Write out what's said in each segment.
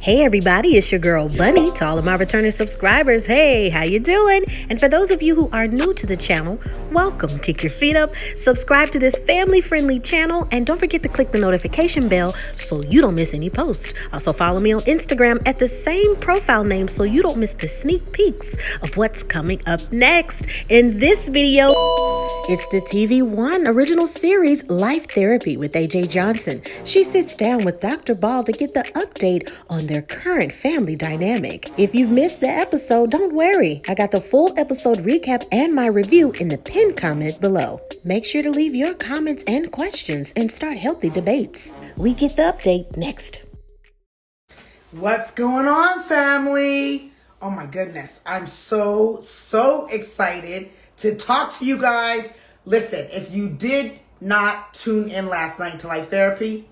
Hey everybody, it's your girl Bunny. To all of my returning subscribers, hey, how you doing? And for those of you who are new to the channel, welcome. Kick your feet up, subscribe to this family-friendly channel, and don't forget to click the notification bell so you don't miss any posts. Also follow me on Instagram at the same profile name so you don't miss the sneak peeks of what's coming up next. In this video, it's the TvOne original series, Life Therapy with AJ Johnson. She sits down with DR.BALL to get the update on their current family dynamic. If you've missed the episode, don't worry. I got the full episode recap and my review in the pinned comment below. Make sure to leave your comments and questions and start healthy debates. We get the update next. What's going on, family? Oh my goodness. I'm so excited to talk to you guys. Listen, if you did not tune in last night to Life Therapy,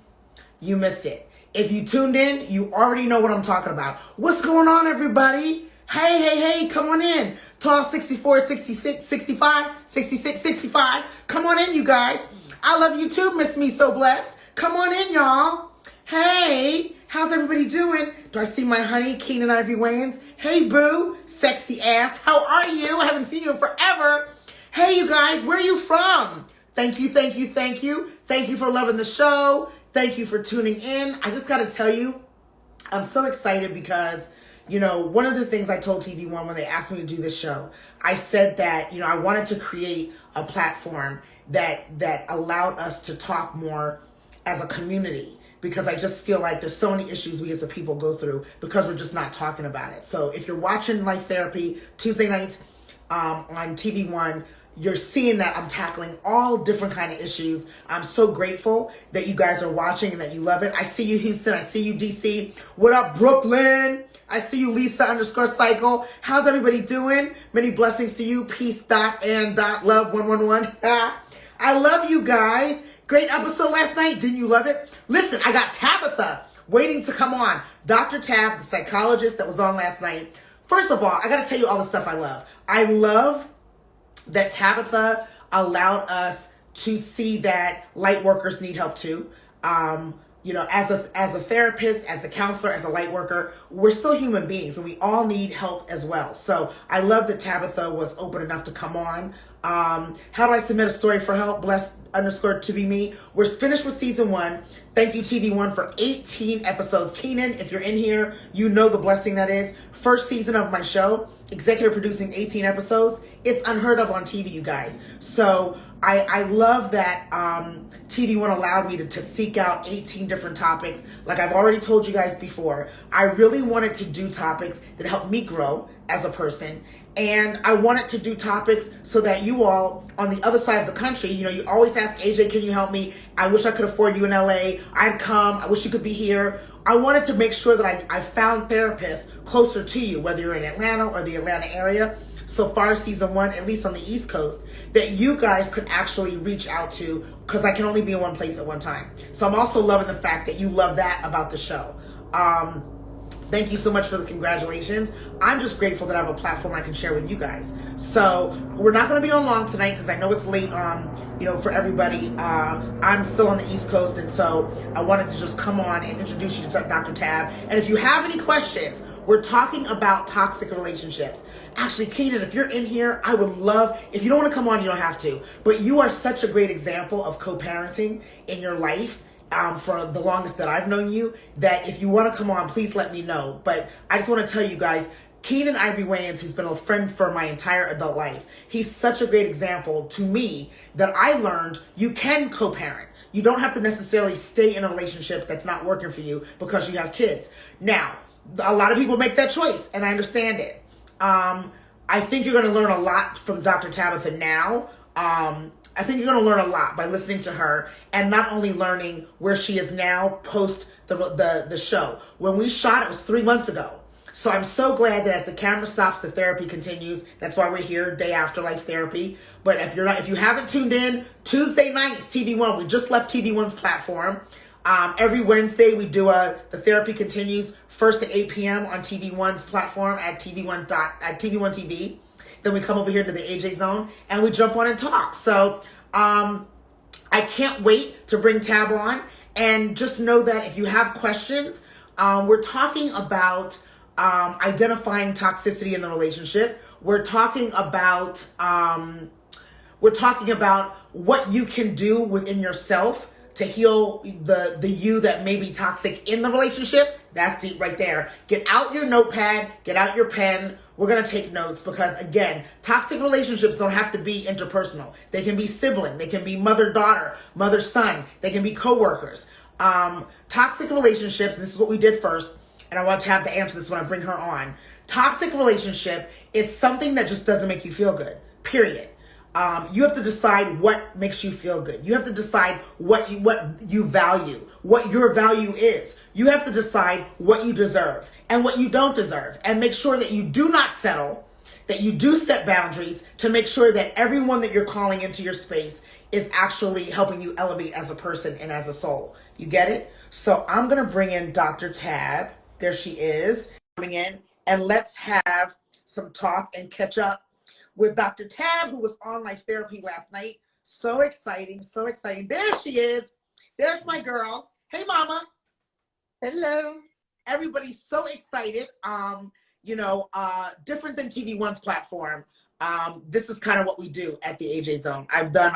you missed it. If you tuned in, you already know what I'm talking about. What's going on, everybody? Hey, come on in. Tall 64, 66, 65, 66, 65. Come on in, you guys. I love you too, Miss Me So Blessed. Come on in, y'all. Hey, how's everybody doing? Do I see my honey, Keenan Ivy Wayans? Hey, boo, sexy ass. How are you? I haven't seen you in forever. Hey, you guys, where are you from? Thank you. Thank you for loving the show. Thank you for tuning in. I just got to tell you, I'm so excited because, one of the things I told TvOne when they asked me to do this show, I said that, I wanted to create a platform that allowed us to talk more as a community, because I just feel like there's so many issues we as a people go through because we're just not talking about it. So if you're watching Life Therapy Tuesday nights on TvOne, you're seeing that I'm tackling all different kind of issues. I'm so grateful that you guys are watching and that you love it. I see you, Houston. I see you, DC. What up, Brooklyn? I see you, Lisa_cycle. How's everybody doing? Many blessings to you. Peace, love 111. I love you guys. Great episode last night. Didn't you love it? Listen, I got Tabitha waiting to come on. Dr. Tab, the psychologist that was on last night. First of all, I got to tell you all the stuff I love. I love that Tabitha allowed us to see that light workers need help too. As a therapist, as a counselor, as a light worker, we're still human beings and we all need help as well. So I love that Tabitha was open enough to come on. How do I submit a story for help? Blessed_to-be-me. We're finished with season 1. Thank you, TvOne, for 18 episodes. Keenan, if you're in here, you know the blessing that is. First season of my show, executive producing 18 episodes. It's unheard of on TV, you guys. So I love that TvOne allowed me to seek out 18 different topics. Like I've already told you guys before, I really wanted to do topics that help me grow as a person. And I wanted to do topics so that you all on the other side of the country, you always ask, AJ, can you help me? I wish I could afford you in LA. I'd come. I wish you could be here. I wanted to make sure that I found therapists closer to you, whether you're in Atlanta or the Atlanta area. So far, season 1, at least on the East Coast, that you guys could actually reach out to, because I can only be in one place at one time. So I'm also loving the fact that you love that about the show. Thank you so much for the congratulations. I'm just grateful that I have a platform I can share with you guys. So we're not going to be on long tonight because I know it's late for everybody. I'm still on the East Coast, and so I wanted to just come on and introduce you to Dr. Tab. And if you have any questions, we're talking about toxic relationships. Actually, Keenan, if you're in here, I would love, if you don't want to come on, you don't have to, but you are such a great example of co-parenting in your life. For the longest that I've known you, that if you want to come on, please let me know. But I just want to tell you guys, Keenan Ivy Wayans, who's been a friend for my entire adult life, he's such a great example to me that I learned you can co-parent. You don't have to necessarily stay in a relationship that's not working for you because you have kids. Now, a lot of people make that choice, and I understand it. I think you're going to learn a lot from Dr. Tabitha now. I think you're going to learn a lot by listening to her, and not only learning where she is now post the show. When we shot, it was 3 months ago. So I'm so glad that as the camera stops, the therapy continues. That's why we're here day after Life Therapy. But if you haven't tuned in, Tuesday nights, TvOne, we just left TvOne's platform. Every Wednesday we do the therapy continues first at 8 p.m. on TvOne's platform at TvOne TV. Then we come over here to the AJ Zone and we jump on and talk. So I can't wait to bring Tab on. And just know that if you have questions, We're talking about identifying toxicity in the relationship. We're talking about what you can do within yourself to heal the you that may be toxic in the relationship. That's deep right there. Get out your notepad, get out your pen. We're going to take notes because, again, toxic relationships don't have to be interpersonal. They can be sibling. They can be mother-daughter, mother-son. They can be coworkers. Toxic relationships, and this is what we did first, and I want Tab to answer this when I bring her on. Toxic relationship is something that just doesn't make you feel good, period. You have to decide what makes you feel good. You have to decide what you value, what your value is. You have to decide what you deserve and what you don't deserve, and make sure that you do not settle, that you do set boundaries to make sure that everyone that you're calling into your space is actually helping you elevate as a person and as a soul. You get it? So I'm going to bring in Dr. Tab. There she is coming in, and let's have some talk and catch up with Dr. Tab, who was on Life Therapy last night. So exciting, so exciting. There she is. There's my girl. Hey, mama. Hello. Everybody's so excited. Different than TvOne's platform. This is kind of what we do at the AJ Zone. I've done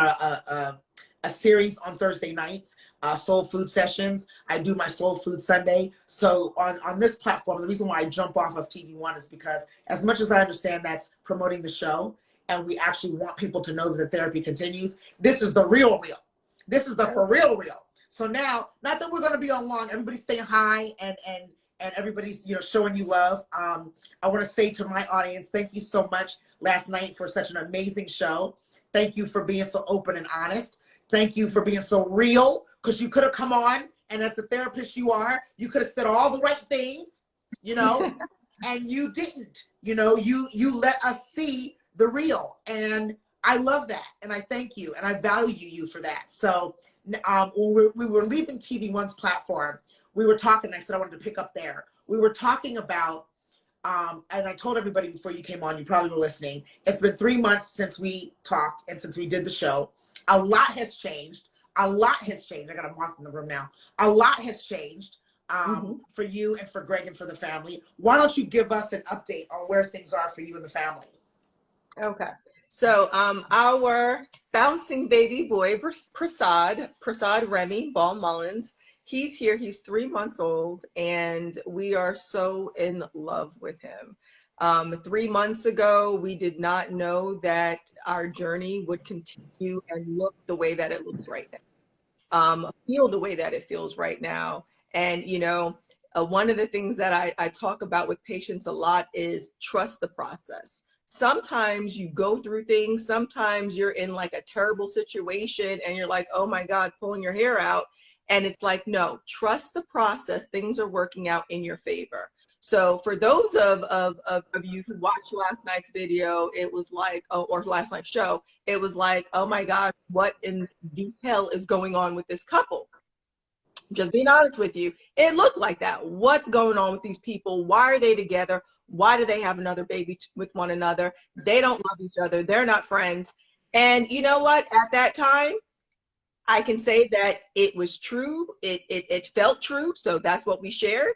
a series on Thursday nights, soul food sessions. I do my soul food Sunday. So on this platform, the reason why I jump off of TvOne is because, as much as I understand that's promoting the show, and we actually want people to know that the therapy continues, this is the real. This is the for real. So now, not that we're going to be on long, everybody's saying hi and everybody's, showing you love. I want to say to my audience, thank you so much last night for such an amazing show. Thank you for being so open and honest. Thank you for being so real, because you could have come on, and as the therapist you are, you could have said all the right things, and you didn't. You let us see the real, and I love that, and I thank you, and I value you for that. So when we were leaving TvOne's platform, we were talking. I said I wanted to pick up there. We were talking about, and I told everybody before you came on, you probably were listening. It's been 3 months since we talked and since we did the show. A lot has changed. I got a moth in the room now. A lot has changed for you and for Greg and for the family. Why don't you give us an update on where things are for you and the family? Okay. So our bouncing baby boy, Prasad Remy Ball Mullins, he's here. He's 3 months old, and we are so in love with him. 3 months ago, we did not know that our journey would continue and look the way that it looks right now, feel the way that it feels right now. And, one of the things that I talk about with patients a lot is trust the process. Sometimes you go through things, sometimes you're in like a terrible situation and you're like, oh my God, pulling your hair out. And it's like, no, trust the process. Things are working out in your favor. So for those of you who watched last night's video, it was like, or last night's show, it was like, oh my God, what in detail is going on with this couple? Just being honest with you, it looked like that. What's going on with these people? Why are they together? Why do they have another baby with one another? They don't love each other. They're not friends. And you know what? At that time, I can say that it was true. It felt true. So that's what we shared.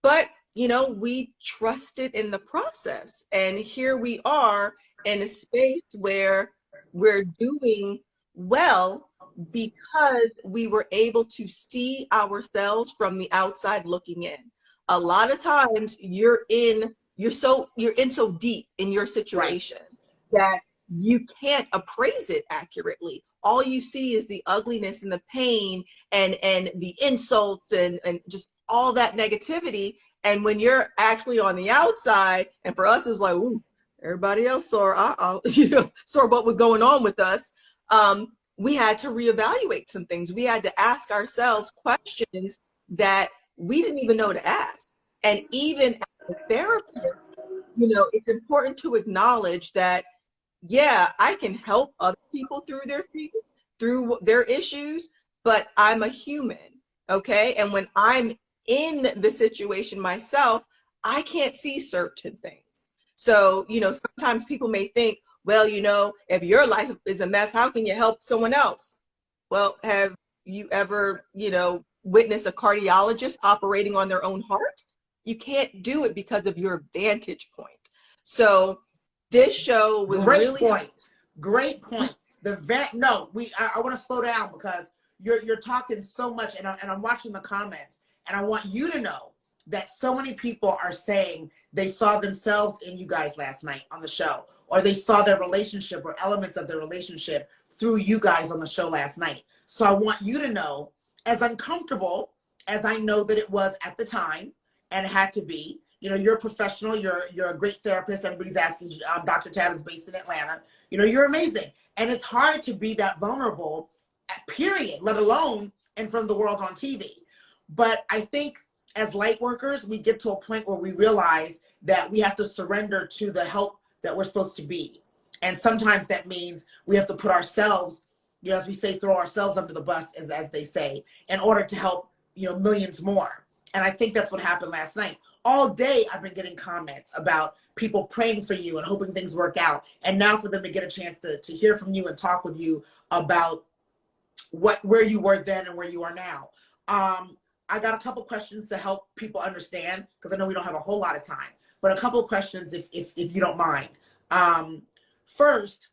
But we trusted in the process. And here we are in a space where we're doing well because we were able to see ourselves from the outside looking in. A lot of times you're in so deep in your situation that you can't appraise it accurately. All you see is the ugliness and the pain and the insult and just all that negativity. And when you're actually on the outside, and for us, it was like, ooh, everybody else saw what was going on with us. We had to reevaluate some things. We had to ask ourselves questions that we didn't even know to ask. And even as a therapist, it's important to acknowledge that, yeah, I can help other people through their issues, but I'm a human, okay? And when I'm in the situation myself, I can't see certain things. So, sometimes people may think, well, if your life is a mess, how can you help someone else? Well, have you ever, witness a cardiologist operating on their own heart. You can't do it because of your vantage point. So this show was Great really point. Great point. I want to slow down because you're talking so much, and I'm watching the comments, and I want you to know that so many people are saying they saw themselves in you guys last night on the show, or they saw their relationship or elements of their relationship through you guys on the show last night. So I want you to know, as uncomfortable as I know that it was at the time, and it had to be, you know, you're a professional, you're a great therapist. Everybody's asking you. Dr. Tab is based in Atlanta. You know, you're amazing. And it's hard to be that vulnerable, period, let alone in front of the world on TV. But I think as light workers, we get to a point where we realize that we have to surrender to the help that we're supposed to be. And sometimes that means we have to put ourselves, you know, as we say, throw ourselves under the bus, as they say, in order to help, you know, millions more. And I think that's what happened last night. All day I've been getting comments about people praying for you and hoping things work out. And now for them to get a chance to hear from you and talk with you about where you were then and where you are now. I got a couple questions to help people understand, because I know we don't have a whole lot of time, but a couple of questions if you don't mind. First,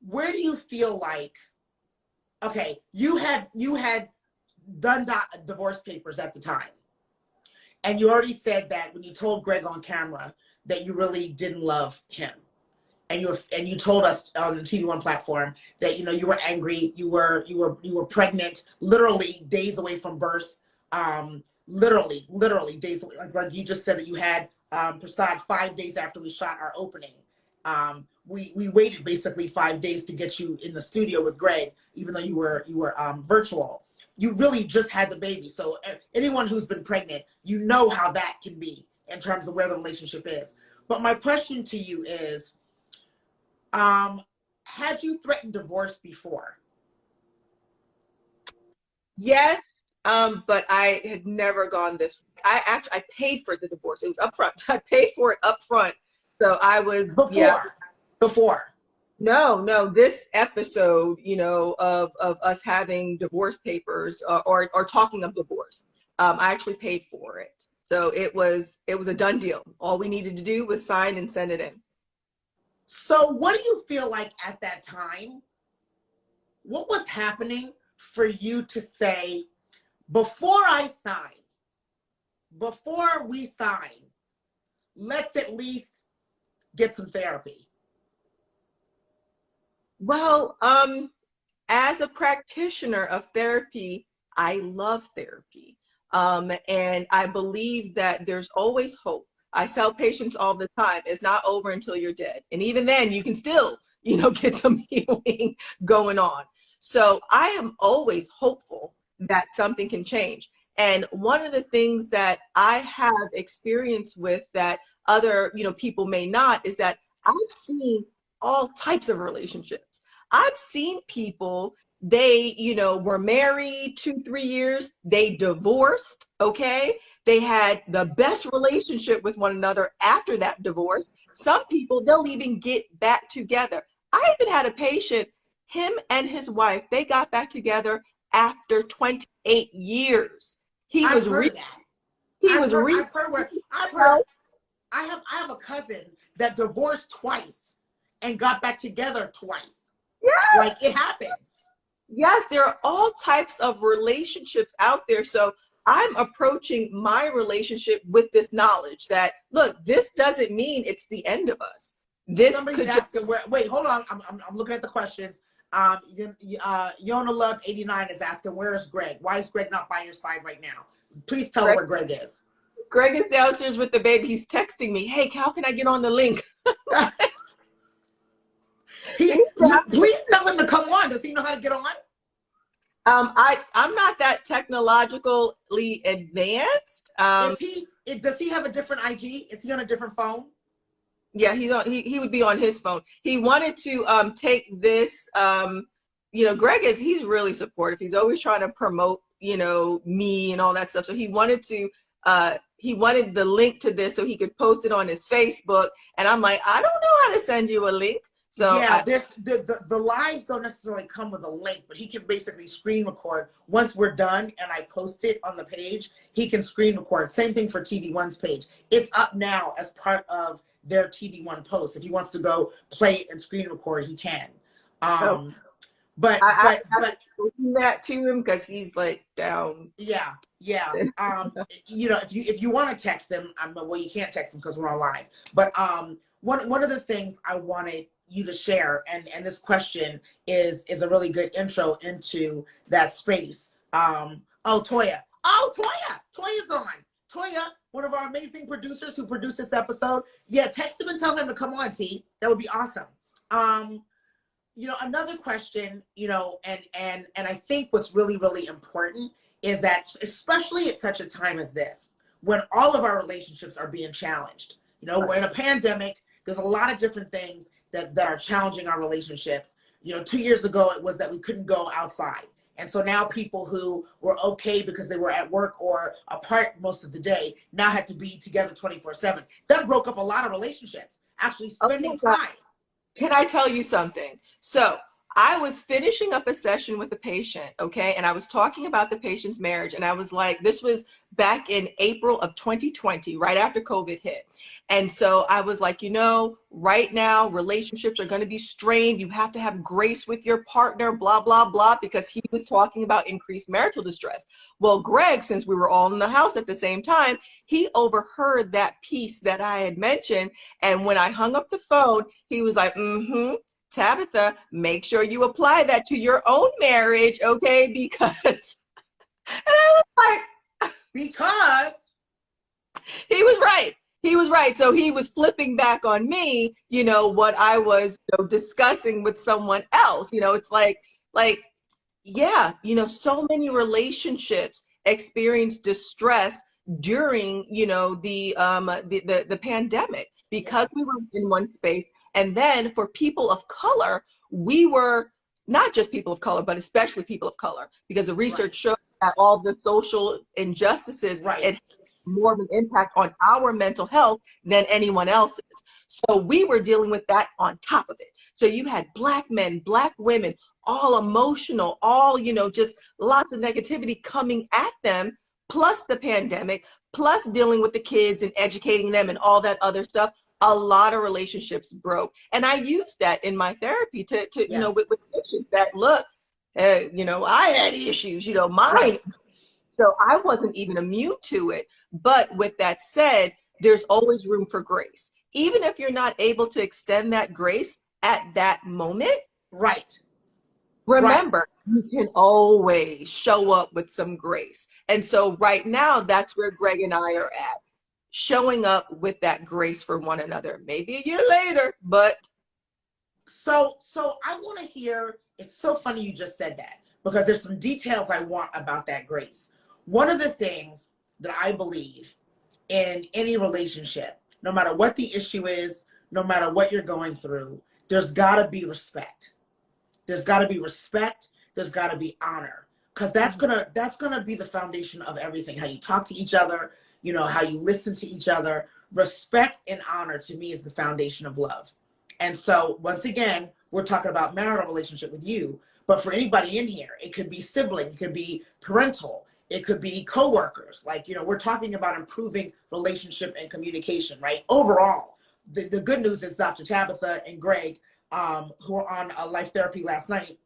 where do you feel like, okay, you had done divorce papers at the time, and you already said that when you told Greg on camera that you really didn't love him, and you told us on the TvOne platform that, you know, you were angry, you were pregnant, literally days away from birth, literally days away. Like you just said that you had Prasad 5 days after we shot our opening. We waited basically 5 days to get you in the studio with Greg, even though you were virtual. You really just had the baby. So anyone who's been pregnant, you know how that can be in terms of where the relationship is. But my question to you is, had you threatened divorce before? yes, but I had never gone this. I paid for the divorce. It was upfront. I paid for it upfront. So I was Before. No, this episode, you know, of us having divorce papers or talking of divorce, I actually paid for it. So it was a done deal. All we needed to do was sign and send it in. So what do you feel like at that time? What was happening for you to say, before we sign, let's at least get some therapy? Well, as a practitioner of therapy, I love therapy. And I believe that there's always hope. I tell patients all the time, it's not over until you're dead. And even then you can still, you know, get some healing going on. So I am always hopeful that something can change. And one of the things that I have experience with that other, you know, people may not, is that I've seen all types of relationships. I've seen people, they, you know, were married 2-3 years, they divorced, okay? They had the best relationship with one another after that divorce. Some people, they'll even get back together. I even had a patient, him and his wife, they got back together after 28 years. I've heard I have a cousin that divorced twice and got back together twice. Yes. Like, it happens. Yes, there are all types of relationships out there. So I'm approaching my relationship with this knowledge that, look, this doesn't mean it's the end of us. This Somebody's could asking wait, hold on. I'm looking at the questions. Yona Love 89 is asking, where is Greg? Why is Greg not by your side right now? Please tell her where Greg is. Greg is downstairs with the baby. He's texting me, hey, how can I get on the link? Please tell him to come on. Does he know how to get on? I'm not that technologically advanced. Does he have a different IG? Is he on a different phone? Yeah, he would be on his phone. He wanted to take this, you know, he's really supportive. He's always trying to promote, you know, me and all that stuff. So he wanted the link to this so he could post it on his Facebook. And I'm like, I don't know how to send you a link. So Yeah, the lives don't necessarily come with a link, but he can basically screen record. Once we're done and I post it on the page, he can screen record. Same thing for TV1's page. It's up now as part of their TV1 post. If he wants to go play it and screen record, he can. oh, Um, but I but haven't but spoken that to him because he's like down. yeah, yeah. You know, if you want to text him, well, you can't text him because we're on live. But one of the things I wanted you to share, and this question is a really good intro into that space. Toya. Toya's on. Toya, one of our amazing producers who produced this episode. Yeah, text him and tell him to come on, T. That would be awesome. You know, another question, you know, and I think what's really, really important is that, especially at such a time as this, when all of our relationships are being challenged, you know, we're in a pandemic, there's a lot of different things that are challenging our relationships. You know, 2 years ago, it was that we couldn't go outside. And so now people who were okay because they were at work or apart most of the day now had to be together 24/7. That broke up a lot of relationships, actually spending time. Can I tell you something? So I was finishing up a session with a patient, okay? And I was talking about the patient's marriage. And I was like, this was back in April of 2020, right after COVID hit. And so I was like, you know, right now relationships are going to be strained. You have to have grace with your partner, blah, blah, blah, because he was talking about increased marital distress. Well, Greg, since we were all in the house at the same time, he overheard that piece that I had mentioned. And when I hung up the phone, he was like, Tabitha, make sure you apply that to your own marriage, okay? Because, and I was like, because he was right. He was right. So he was flipping back on me, you know, what I was, you know, discussing with someone else. You know, it's like, yeah, you know, so many relationships experience distress during, you know, the pandemic because we were in one space. And then for people of color, we were not just people of color, but especially people of color, because the research showed that all the social injustices, it had more of an impact on our mental health than anyone else's. So we were dealing with that on top of it. So you had Black men, Black women, all emotional, all, you know, just lots of negativity coming at them, plus the pandemic, plus dealing with the kids and educating them and all that other stuff. A lot of relationships broke. And I used that in my therapy to you know, with patients that, look, you know, I had issues, you know, mine. So I wasn't even immune to it. But with that said, there's always room for grace. Even if you're not able to extend that grace at that moment. Remember, you can always show up with some grace. And so right now, that's where Greg and I are at. Showing up with that grace for one another, maybe a year later, but. So I want to hear, it's so funny you just said that, because there's some details I want about that grace. One of the things that I believe in any relationship, no matter what the issue is, no matter what you're going through, there's gotta be respect. There's gotta be respect, there's gotta be honor. Because that's gonna be the foundation of everything. How you talk to each other, you know, how you listen to each other. Respect and honor, to me, is the foundation of love. And so, once again, we're talking about marital relationship with you, but for anybody in here, it could be sibling, it could be parental, it could be coworkers. Like, you know, we're talking about improving relationship and communication, right? Overall, the good news is Dr. Tabitha and Greg, who were on Life Therapy last night,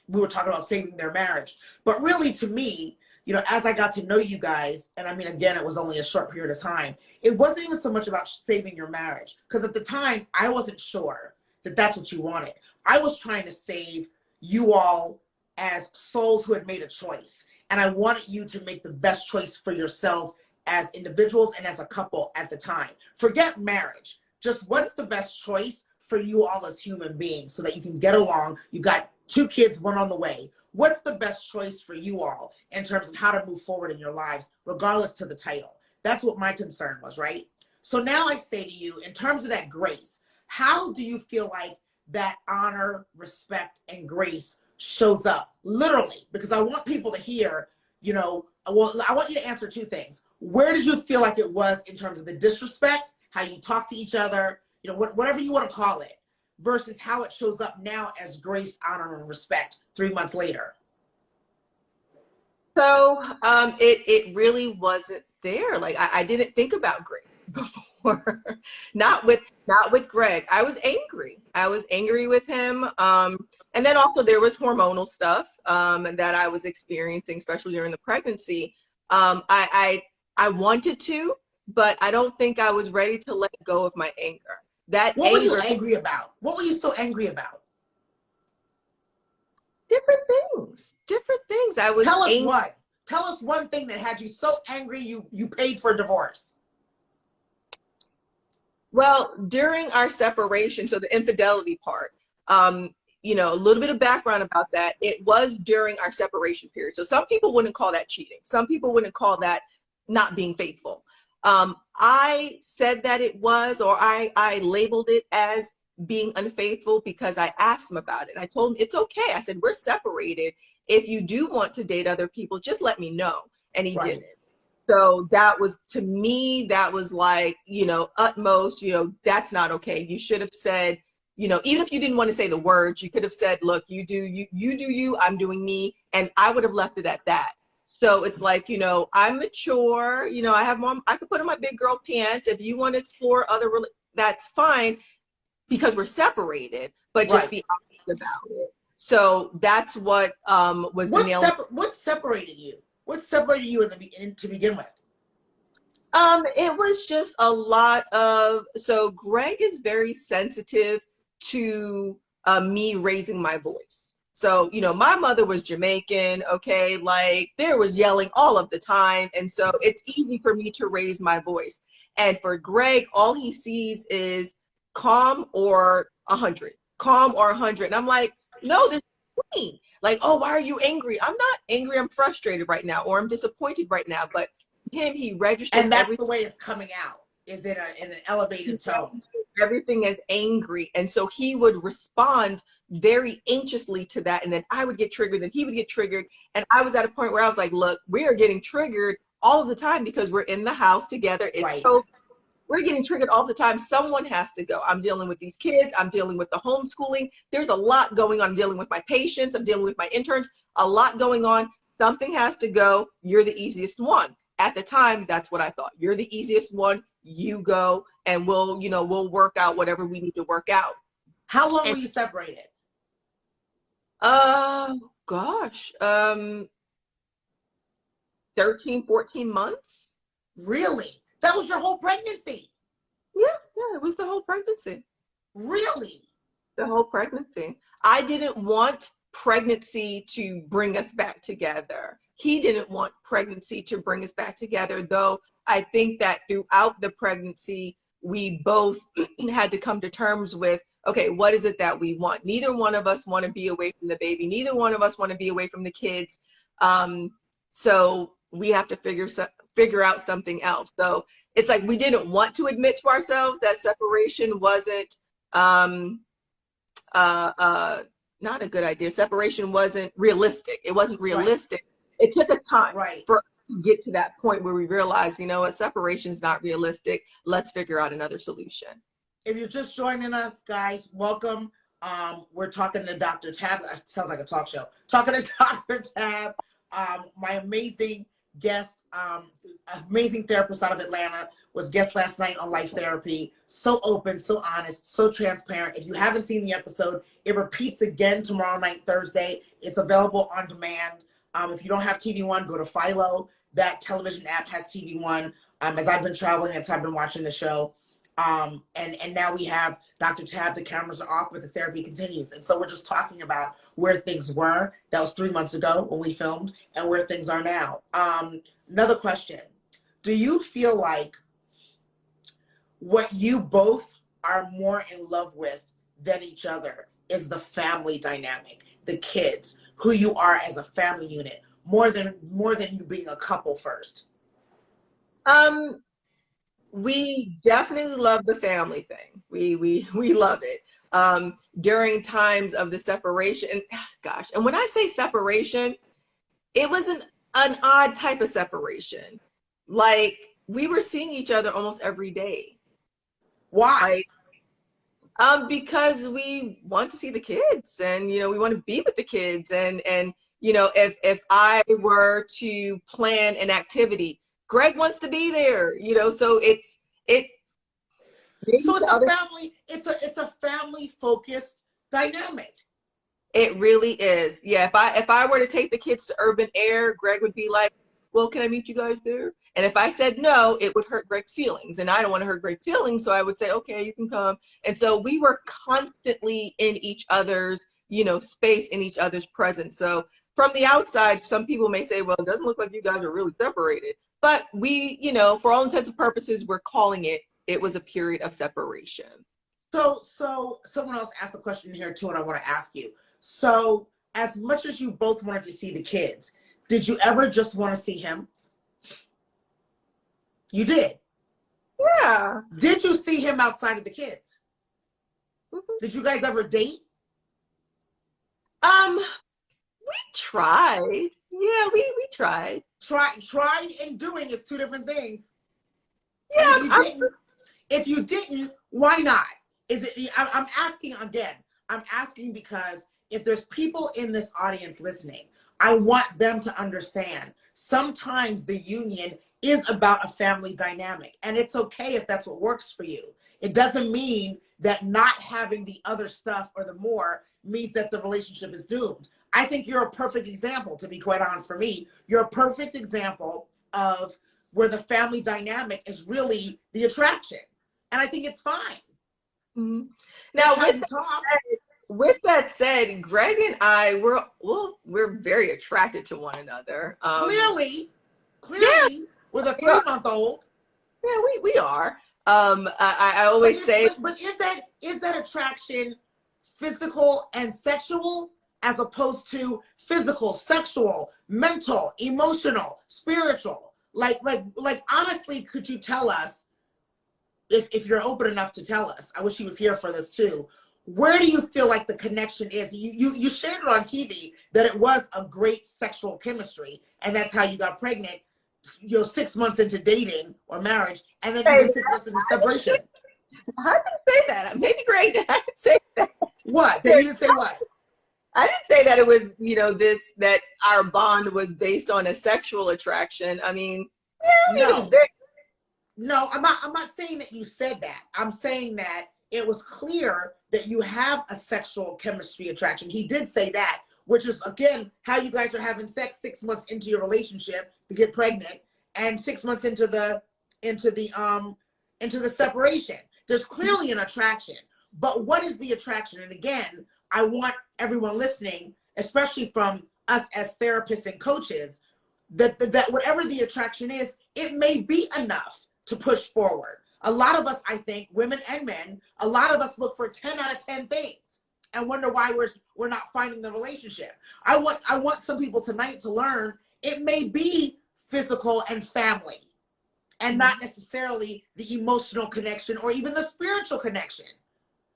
we were talking about saving their marriage. But really, to me, you know, as I got to know you guys, and I mean, again, it was only a short period of time, it wasn't even so much about saving your marriage. Because at the time, I wasn't sure that that's what you wanted. I was trying to save you all as souls who had made a choice. And I wanted you to make the best choice for yourselves as individuals and as a couple at the time. Forget marriage. Just what's the best choice for you all as human beings so that you can get along. You got 2 kids, 1 on the way. What's the best choice for you all in terms of how to move forward in your lives, regardless to the title? That's what my concern was, right? So now I say to you, in terms of that grace, how do you feel like that honor, respect, and grace shows up? Literally, because I want people to hear, you know, well, I want you to answer 2 things. Where did you feel like it was in terms of the disrespect, how you talk to each other, you know, whatever you want to call it? versus how it shows up now as grace, honor, and respect 3 months later? So it really wasn't there. Like I didn't think about Greg before. Not with Greg. I was angry. I was angry with him. And then also there was hormonal stuff that I was experiencing, especially during the pregnancy. I wanted to, but I don't think I was ready to let go of my anger. What were you angry about? What were you so angry about? Different things. I was Tell us angry. what. Tell us one thing that had you so angry you paid for divorce. Well, during our separation, so the infidelity part, you know, a little bit of background about that. It was during our separation period. So some people wouldn't call that cheating. Some people wouldn't call that not being faithful. I said that it was, or I labeled it as being unfaithful because I asked him about it. I told him it's okay. I said, we're separated. If you do want to date other people, just let me know. And he didn't. So that was, to me, that was like, you know, utmost, you know, that's not okay. You should have said, you know, even if you didn't want to say the words, you could have said, look, you do you, I'm doing me. And I would have left it at that. So it's like, you know, I'm mature, you know, I could put on my big girl pants. If you want to explore that's fine, because we're separated, but just be honest about it. So that's what was the nail. What separated you? What separated you to begin with? It was just a lot of, so Greg is very sensitive to me raising my voice. So, you know, my mother was Jamaican, okay, like there was yelling all of the time. And so it's easy for me to raise my voice. And for Greg, all he sees is calm or 100, calm or 100. And I'm like, no, there's nothing. Like, oh, why are you angry? I'm not angry. I'm frustrated right now, or I'm disappointed right now. But him, he registered. And that's the way it's coming out, is in an elevated tone. Everything is angry. And so he would respond very anxiously to that. And then I would get triggered, and he would get triggered. And I was at a point where I was like, look, we are getting triggered all of the time because we're in the house together. So we're getting triggered all the time. Someone has to go. I'm dealing with these kids. I'm dealing with the homeschooling. There's a lot going on. I'm dealing with my patients. I'm dealing with my interns. A lot going on. Something has to go. You're the easiest one. At the time, that's what I thought. You're the easiest one. You go, and we'll work out whatever we need to work out. How long were you separated? Gosh, 13, 14 months. Really? That was your whole pregnancy? Yeah, it was the whole pregnancy. Really? The whole pregnancy. I didn't want pregnancy to bring us back together. He didn't want pregnancy to bring us back together, though I think that throughout the pregnancy, we both had to come to terms with, okay, what is it that we want? Neither one of us want to be away from the baby. Neither one of us want to be away from the kids. So we have to figure out something else. So it's like we didn't want to admit to ourselves that separation wasn't not a good idea. Separation wasn't realistic. It wasn't realistic. It took us time for us to get to that point where we realized, you know what, separation is not realistic. Let's figure out another solution. If you're just joining us, guys, welcome. We're talking to Dr. Tab. Sounds like a talk show. Talking to Dr. Tab, my amazing guest, amazing therapist out of Atlanta, was guest last night on Life Therapy. So open, so honest, so transparent. If you haven't seen the episode, it repeats again tomorrow night, Thursday. It's available on demand. If you don't have TvOne, go to Philo. That television app has TvOne. As I've been traveling, as I've been watching the show. And now we have Dr. Tab, the cameras are off, but the therapy continues. And so we're just talking about where things were. That was 3 months ago when we filmed, and where things are now. Another question. Do you feel like what you both are more in love with than each other is the family dynamic, the kids, who you are as a family unit, more than you being a couple first? We definitely love the family thing. We love it. During times of the separation, and gosh, and when I say separation, it was an odd type of separation. Like we were seeing each other almost every day. Why? Because we want to see the kids, and we want to be with the kids, and if I were to plan an activity, Greg wants to be there, so it maybe So to other. it's a family focused dynamic. It really is. Yeah, if I were to take the kids to Urban Air, Greg would be like, "Well, can I meet you guys there?" And if I said no, it would hurt Greg's feelings, and I don't want to hurt Greg's feelings, so I would say, "Okay, you can come." And so we were constantly in each other's, space, in each other's presence. So from the outside, some people may say, "Well, it doesn't look like you guys are really separated," but we, for all intents and purposes, we're calling it was a period of separation. So someone else asked a question here too, and I want to ask you. So as much as you both wanted to see the kids, did you ever just want to see him? You did? Yeah. Did you see him outside of the kids? Mm-hmm. Did you guys ever date? We tried. Yeah, we tried. Tried and doing is two different things. Yeah, if you didn't, why not? I'm asking again. I'm asking because if there's people in this audience listening, I want them to understand sometimes the union is about a family dynamic, and it's okay if that's what works for you. It doesn't mean that not having the other stuff or the more means that the relationship is doomed. I think you're a perfect example, to be quite honest. For me, you're a perfect example of where the family dynamic is really the attraction, and I think it's fine. Mm-hmm. Now, with that said, Greg and I, we're very attracted to one another. Clearly, yeah, with a 3-month-old. Yeah, we are. I always say, but is that attraction physical and sexual, as opposed to physical, sexual, mental, emotional, spiritual? Like honestly, could you tell us, if you're open enough to tell us? I wish he was here for this too. Where do you feel like the connection is? You shared it on TV that it was a great sexual chemistry, and that's how you got pregnant. 6 months into dating or marriage, and then even 6 months into separation. I didn't say that. Maybe Greg did. I didn't say that. What? You didn't say what? I didn't say that it was, that our bond was based on a sexual attraction. I mean, yeah, it was very. No, I'm not saying that you said that. I'm saying that it was clear that you have a sexual chemistry attraction. He did say that, which is, again, how you guys are having sex 6 months into your relationship to get pregnant, and 6 months into the separation. There's clearly an attraction, but what is the attraction? And again, I want everyone listening, especially from us as therapists and coaches, that whatever the attraction is, it may be enough to push forward. A lot of us, I think, women and men, a lot of us look for 10 out of 10 things and wonder why we're not finding the relationship. I want some people tonight to learn it may be physical and family, and not necessarily the emotional connection or even the spiritual connection.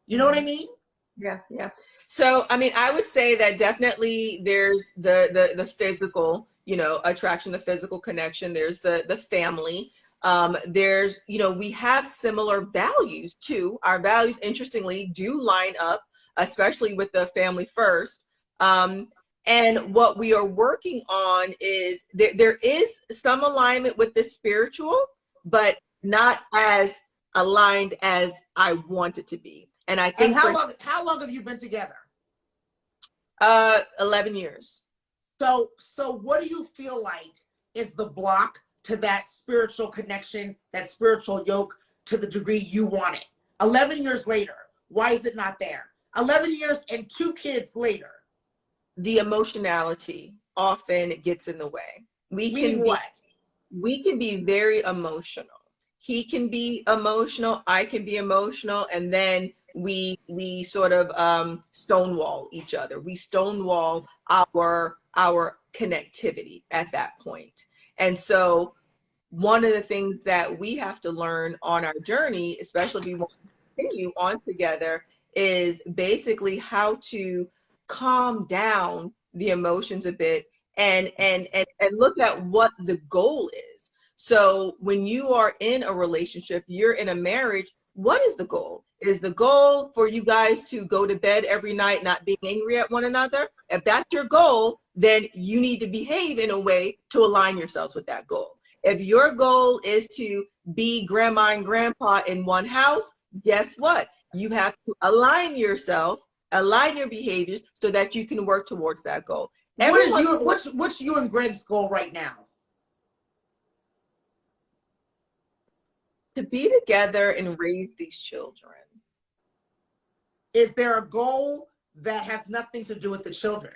You know what I mean? Yeah. So, I mean, I would say that definitely there's the physical, attraction, the physical connection. There's the family. There's, we have similar values too. Our values, interestingly, do line up, especially with the family first. And what we are working on is there is some alignment with the spiritual, but not as aligned as I want it to be. And I think. And how long have you been together? 11 years. So what do you feel like is the block to that spiritual connection, that spiritual yoke, to the degree you want it? 11 years later, why is it not there? 11 years and 2 kids later. The emotionality often gets in the way. We can be very emotional. He can be emotional, I can be emotional, and then we sort of stonewall each other. We stonewall our connectivity at that point. And so one of the things that we have to learn on our journey, especially if we want to continue on together, is basically how to calm down the emotions a bit and look at what the goal is. So when you are in a relationship, you're in a marriage, what is the goal? Is the goal for you guys to go to bed every night not being angry at one another? If that's your goal, then you need to behave in a way to align yourselves with that goal. If your goal is to be grandma and grandpa in one house, guess what? You have to align yourself, align your behaviors so that you can work towards that goal. What's you and Greg's goal right now? To be together and raise these children. Is there a goal that has nothing to do with the children?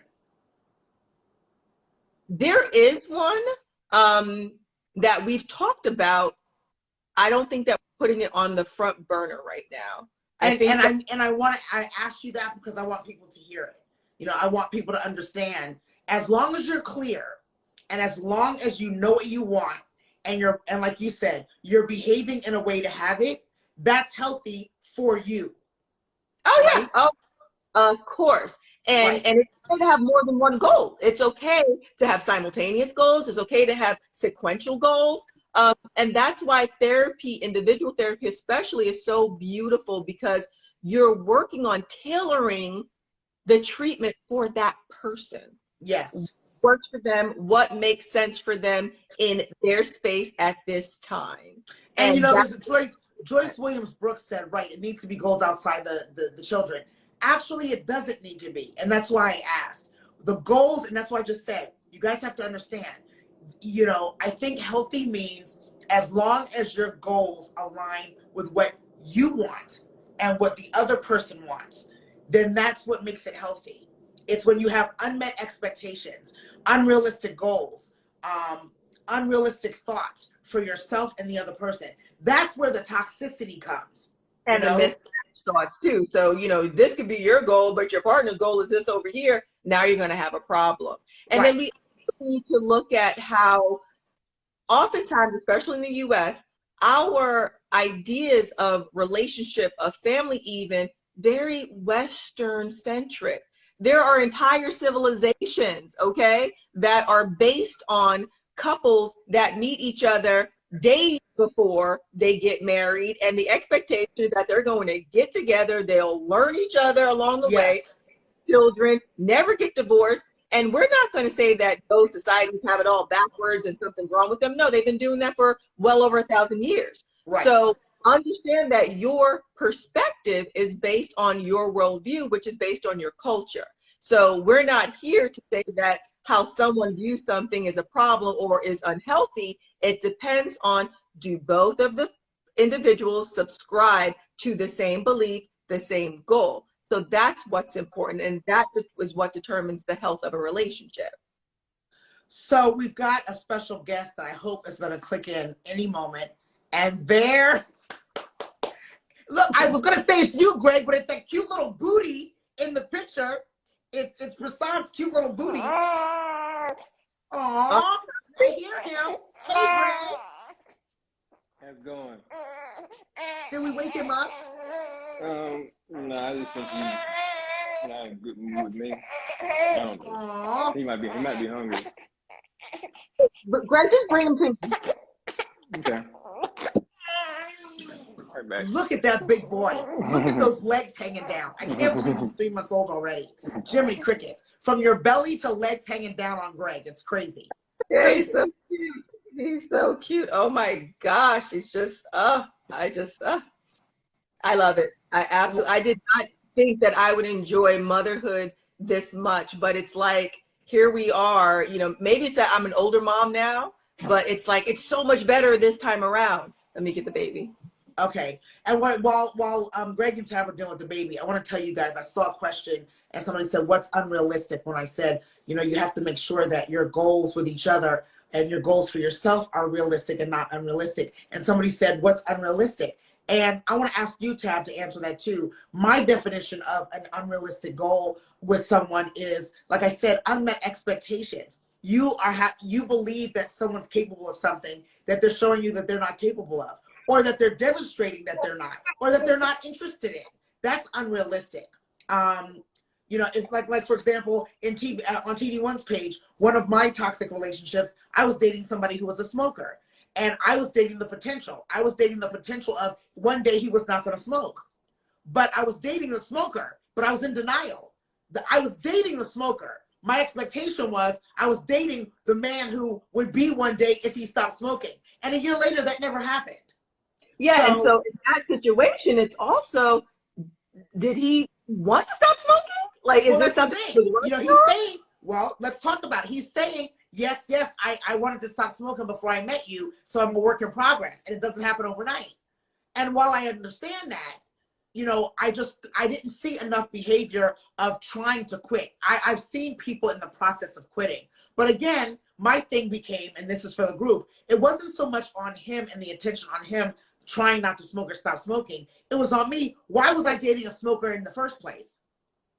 There is one that we've talked about. I don't think that we're putting it on the front burner right now. I ask you that because I want people to hear it. You know, I want people to understand, as long as you're clear and as long as you know what you want and like you said, you're behaving in a way to have it, that's healthy for you. Oh, right? Yeah. Oh, of course. And it's okay to have more than one goal. It's okay to have simultaneous goals. It's okay to have sequential goals. And that's why therapy, individual therapy especially, is so beautiful, because you're working on tailoring the treatment for that person. Yes. What works for them, what makes sense for them in their space at this time. And you know, Joyce Williams Brooks said, right, it needs to be goals outside the children. Actually, it doesn't need to be. And that's why I asked. The goals, and that's why I just said, you guys have to understand, you know, I think healthy means as long as your goals align with what you want and what the other person wants, then that's what makes it healthy. It's when you have unmet expectations, unrealistic goals, unrealistic thoughts for yourself and the other person. That's where the toxicity comes. And the mismatched thoughts too. So, you know, this could be your goal, but your partner's goal is this over here. Now you're going to have a problem. And then we need to look at how oftentimes, especially in the US, our ideas of relationship, of family even, very Western centric. There are entire civilizations, okay, that are based on couples that meet each other days before they get married, and the expectation that they're going to get together, they'll learn each other along the way, children, never get divorced. And we're not going to say that those societies have it all backwards and something's wrong with them. No, they've been doing that for well over 1,000 years. Right. So understand that your perspective is based on your worldview, which is based on your culture. So we're not here to say that how someone views something is a problem or is unhealthy. It depends on, do both of the individuals subscribe to the same belief, the same goal? So that's what's important, and that is what determines the health of a relationship. So we've got a special guest that I hope is going to click in any moment. And there, look, I was going to say it's you, Greg, but it's that cute little booty in the picture. It's Prasad's cute little booty. Aww, I hear him. Hey, Greg. How's it going? Did we wake him up? No, I just think he's not in a good mood with me. I don't know. Aww. He might be hungry. But Greg, just bring him to me. Okay. Right back. Look at that big boy. Look at those legs hanging down. I can't believe he's 3 months old already. Jiminy Crickets. From your belly to legs hanging down on Greg. It's crazy. Yeah, he's so cute. He's so cute. Oh my gosh. He's just, I love it. I did not think that I would enjoy motherhood this much, but it's like, here we are, you know, maybe it's that I'm an older mom now, but it's like, it's so much better this time around. Let me get the baby. Okay. And while Greg and Tab are dealing with the baby, I want to tell you guys, I saw a question and somebody said, what's unrealistic? When I said, you know, you have to make sure that your goals with each other and your goals for yourself are realistic and not unrealistic. And somebody said, what's unrealistic? And I want to ask you, Tab, to answer that too. My definition of an unrealistic goal with someone is, like I said, unmet expectations. You believe that someone's capable of something that they're showing you that they're not capable of, or that they're demonstrating that they're not, or that they're not interested in. That's unrealistic. You know, if like for example, on TvOne's page, one of my toxic relationships, I was dating somebody who was a smoker. And I was dating the potential. I was dating the potential of one day he was not going to smoke. But I was dating the smoker, but I was in denial. I was dating the smoker. My expectation was I was dating the man who would be one day if he stopped smoking. And a year later, that never happened. Yeah, and so in that situation, it's also, did he want to stop smoking? Like, is this something? You know, he's saying, well, let's talk about it. He's saying, yes, I wanted to stop smoking before I met you, so I'm a work in progress, and it doesn't happen overnight. And while I understand that, you know, I didn't see enough behavior of trying to quit. I've seen people in the process of quitting. But again, my thing became, and this is for the group, it wasn't so much on him and the attention on him trying not to smoke or stop smoking. It was on me. Why was I dating a smoker in the first place?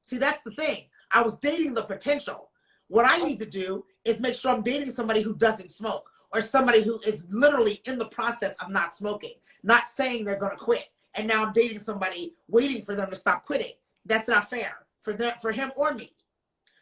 See, that's the thing. I was dating the potential. What I need to do is make sure I'm dating somebody who doesn't smoke, or somebody who is literally in the process of not smoking, not saying they're going to quit. And now I'm dating somebody waiting for them to stop quitting. That's not fair for him or me.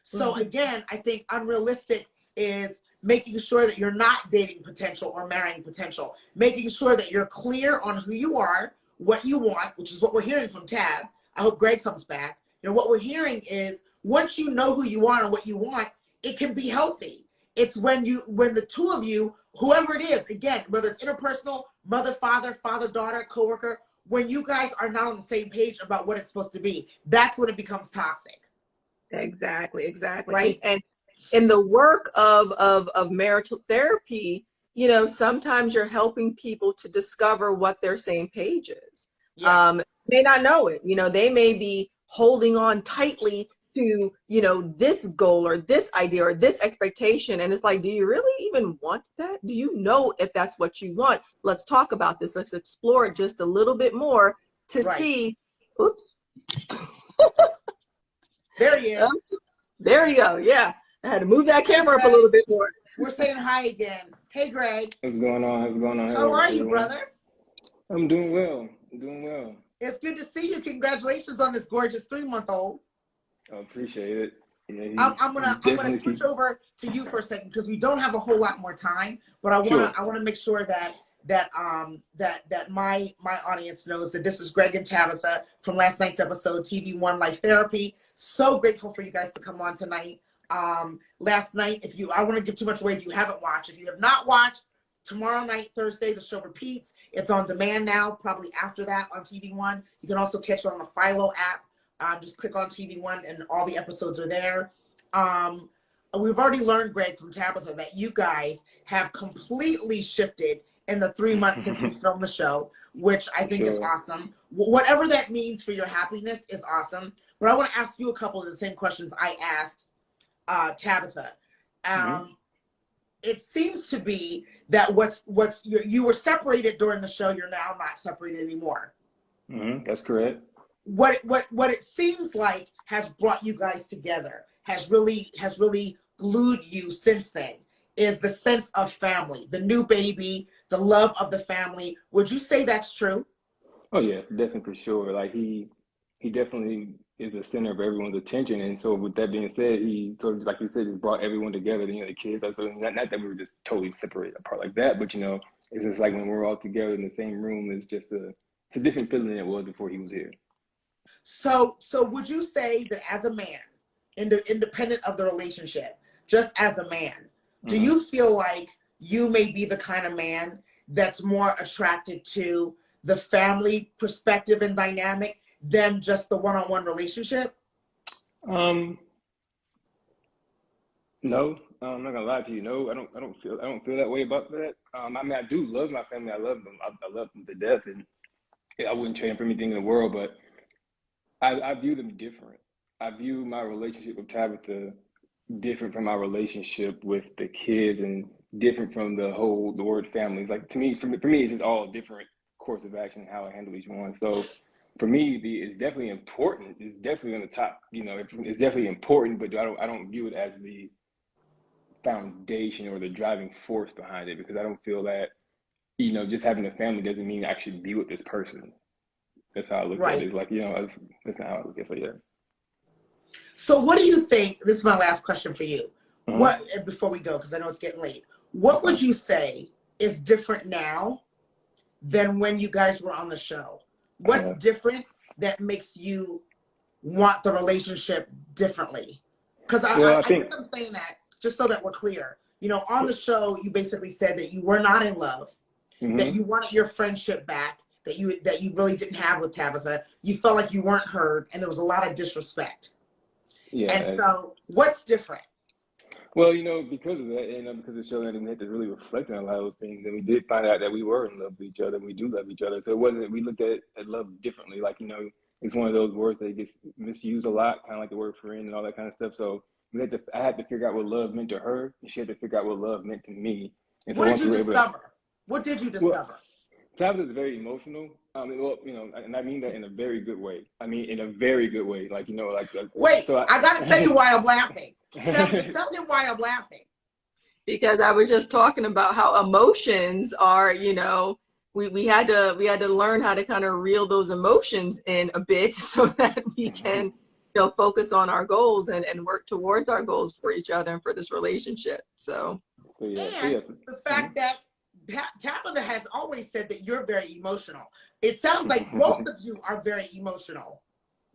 So again, I think unrealistic is making sure that you're not dating potential or marrying potential, making sure that you're clear on who you are, what you want, which is what we're hearing from Tab. I hope Greg comes back. You know, what we're hearing is once you know who you are and what you want, it can be healthy. It's when the two of you, whoever it is, again, whether it's interpersonal, mother, father, daughter, coworker, when you guys are not on the same page about what it's supposed to be, that's when it becomes toxic. Exactly. Right. And in the work of marital therapy, you know, sometimes you're helping people to discover what their same page is. Yeah. May not know it. You know, they may be holding on tightly to, you know, this goal or this idea or this expectation. And it's like, do you really even want that? Do you know if that's what you want? Let's talk about this. Let's explore it just a little bit more to see. Oops. There he is. There you go. Yeah. I had to move that camera up a little bit more. We're saying hi again. Hey, Greg. What's going on? How are you, brother? I'm doing well. It's good to see you. Congratulations on this gorgeous 3-month-old. I appreciate it. Yeah, I'm gonna switch over to you for a second because we don't have a whole lot more time, but I want to make sure that my audience knows that this is Greg and Tabitha from last night's episode, TvOneLifeTherapy. So grateful for you guys to come on tonight. Last night, I want to give too much away if you haven't watched. If you have not watched, tomorrow night, Thursday, the show repeats. It's on demand now, probably after that on TV One. You can also catch it on the Philo app. Just click on TV One and all the episodes are there. We've already learned, Greg, from Tabitha, that you guys have completely shifted in the 3 months since we filmed the show, which I think is awesome. Whatever that means for your happiness is awesome. But I want to ask you a couple of the same questions I asked Tabitha. It seems to be that you were separated during the show. You're now not separated anymore. That's correct. What it seems like has brought you guys together, has really glued you since then, is the sense of family, the new baby, the love of the family. Would you say that's true? Oh yeah, definitely, for sure. Like he definitely is the center of everyone's attention, and so with that being said, he sort of, like you said, just brought everyone together. You know, the kids. So not that we were just totally separated apart like that, but you know, it's just like when we're all together in the same room, it's a different feeling than it was before he was here. So would you say that as a man, independent of the relationship, just as a man, do you feel like you may be the kind of man that's more attracted to the family perspective and dynamic than just the one-on-one relationship? No, I'm not gonna lie to you. No, I don't feel that way about that. I mean, I do love my family. I love them. I love them to death, and I wouldn't trade them for anything in the world. But I view them different. I view my relationship with Tabitha different from my relationship with the kids, and different from the word family. It's like, to me, for me, it's just all a different course of action, how I handle each one. So for me, it's definitely important. It's definitely on the top. You know, it's definitely important, but I don't view it as the foundation or the driving force behind it, because I don't feel that, you know, just having a family doesn't mean I should be with this person. That's how I look at it. It's like, you know, that's not how I look at it. So yeah. So what do you think, this is my last question for you, what, before we go, because I know it's getting late, what would you say is different now than when you guys were on the show? What's different that makes you want the relationship differently? Because Well, I I guess think, I'm saying that just so that we're clear. You know, on the show, you basically said that you were not in love, that you wanted your friendship back, that you really didn't have with Tabitha. You felt like you weren't heard, and there was a lot of disrespect. yeah. And so, what's different? Well, because of that, because the show didn't have to really reflect on a lot of those things, and we did find out that we were in love with each other, and we do love each other. So it wasn't, we looked at love differently. Like, it's one of those words that gets misused a lot, kind of like the word friend and all that kind of stuff. So I had to figure out what love meant to her, and she had to figure out what love meant to me. And so What did once we you were able to, discover? What did you well, discover? Tabitha is very emotional. Well, and I mean that in a very good way. I mean, in a very good way. Like, Wait, so I got to tell you why I'm laughing. Tell him why I'm laughing. Because I was just talking about how emotions are, we had to learn how to kind of reel those emotions in a bit so that we can, focus on our goals and work towards our goals for each other and for this relationship. So And the fact that Tabitha has always said that you're very emotional. It sounds like both of you are very emotional.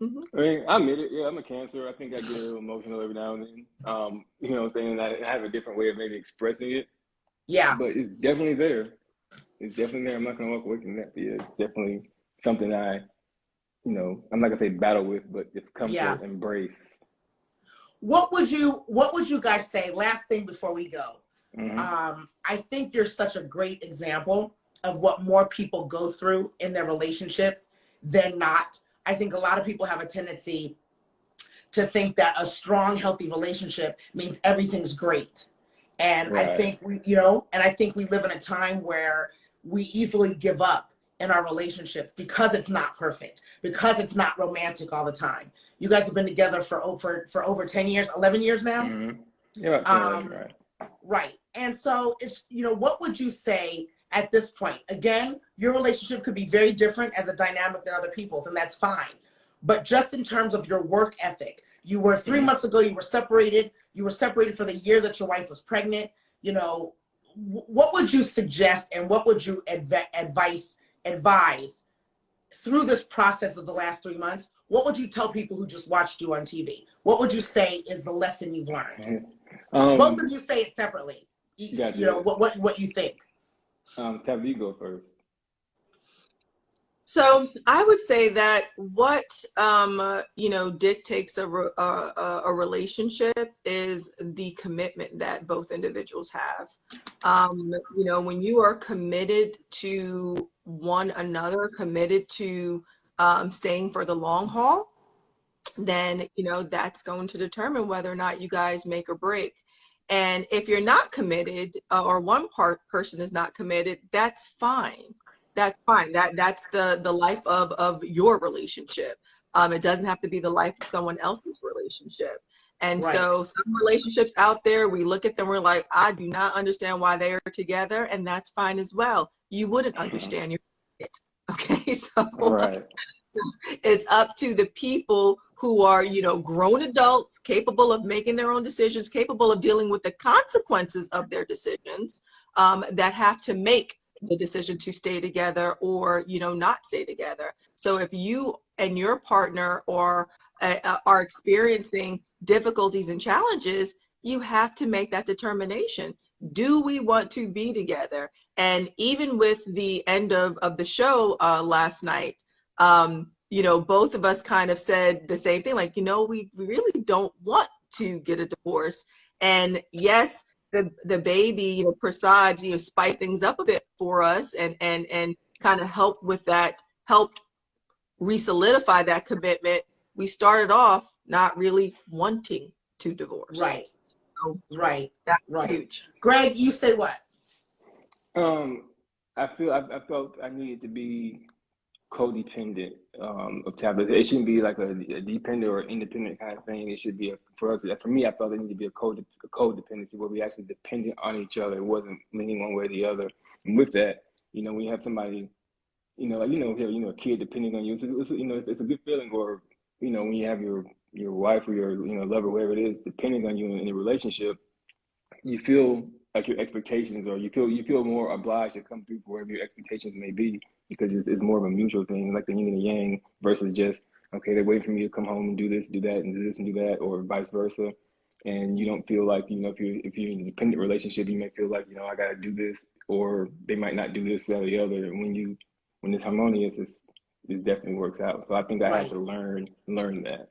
I mean, I admit it. Yeah, I'm a Cancer. I think I get a little emotional every now and then. You know what I'm saying? I have a different way of maybe expressing it. Yeah. But it's definitely there. It's definitely there. I'm not going to walk away from that. But yeah, it's definitely something I'm not going to say battle with, but it's come to embrace. What would you guys say? Last thing before we go. I think you're such a great example of what more people go through in their relationships than not. I think a lot of people have a tendency to think that a strong, healthy relationship means everything's great. And I think I think we live in a time where we easily give up in our relationships because it's not perfect, because it's not romantic all the time. You guys have been together for over 10 years, 11 years now? Yeah, right. Right. And so it's, what would you say at this point? Again, your relationship could be very different as a dynamic than other people's, and that's fine. But just in terms of your work ethic, you were 3 months ago, you were separated for the year that your wife was pregnant. What would you suggest and what would you advise through this process of the last 3 months? What would you tell people who just watched you on TV? What would you say is the lesson you've learned? Both of you say it separately. What you think. Tabitha, you go first. So I would say that what dictates a relationship is the commitment that both individuals have. When you are committed to one another, committed to staying for the long haul, then that's going to determine whether or not you guys make or break. And if you're not committed, or one person is not committed, that's fine. That's fine. That's the life of your relationship. It doesn't have to be the life of someone else's relationship. And so some relationships out there, we look at them, we're like, I do not understand why they are together, and that's fine as well. You wouldn't understand your okay, so it's up to the people who are, grown adults, capable of making their own decisions, capable of dealing with the consequences of their decisions, that have to make the decision to stay together or, not stay together. So if you and your partner are experiencing difficulties and challenges, you have to make that determination. Do we want to be together? And even with the end of the show last night, both of us kind of said the same thing, like, we really don't want to get a divorce. And yes, the baby, Prasad, spiced things up a bit for us and kind of helped with that, helped re-solidify that commitment. We started off not really wanting to divorce. Right. So right. That's huge. Greg, you say what? I felt I needed to be codependent of Tabitha. It shouldn't be like a dependent or independent kind of thing. It should be for me, I felt it needed to be a codependency where we actually depended on each other. It wasn't leaning one way or the other. And with that, when you have somebody, a kid depending on you, it's a good feeling. Or when you have your wife or your lover, whoever it is, depending on you in a relationship, you feel like your expectations, or you feel more obliged to come through for whatever your expectations may be, because it's more of a mutual thing, like the yin and the yang, versus just, okay, they're waiting for me to come home and do this, do that, and do this and do that, or vice versa. And you don't feel like, if you're in a dependent relationship, you may feel like, I got to do this, or they might not do this, that, or the other. And when it's harmonious, it definitely works out. So I think I had to learn that.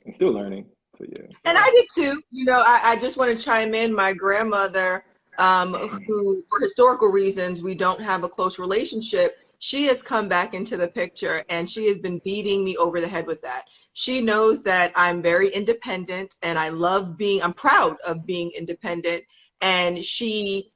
I'm still learning. So yeah. And I did too. I just want to chime in. My grandmother, who for historical reasons we don't have a close relationship, she has come back into the picture, and she has been beating me over the head with that. She knows that I'm very independent, and I'm proud of being independent. And she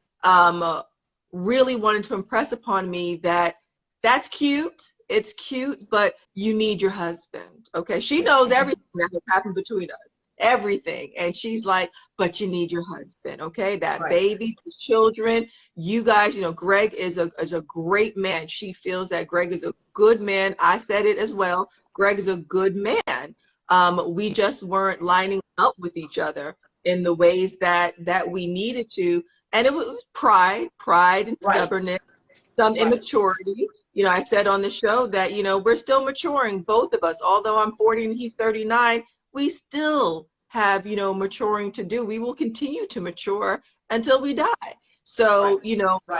really wanted to impress upon me that that's cute. It's cute, but you need your husband. Okay. She knows everything that has happened between us, everything. And she's like, but you need your husband. Okay. That baby, the children, you guys, Greg is a great man. She feels that Greg is a good man. I said it as well. Greg is a good man. We just weren't lining up with each other in the ways that we needed to. And it was pride and stubbornness, some immaturity. I said on the show that, we're still maturing, both of us. Although I'm 40 and he's 39, we still have, maturing to do. We will continue to mature until we die. So,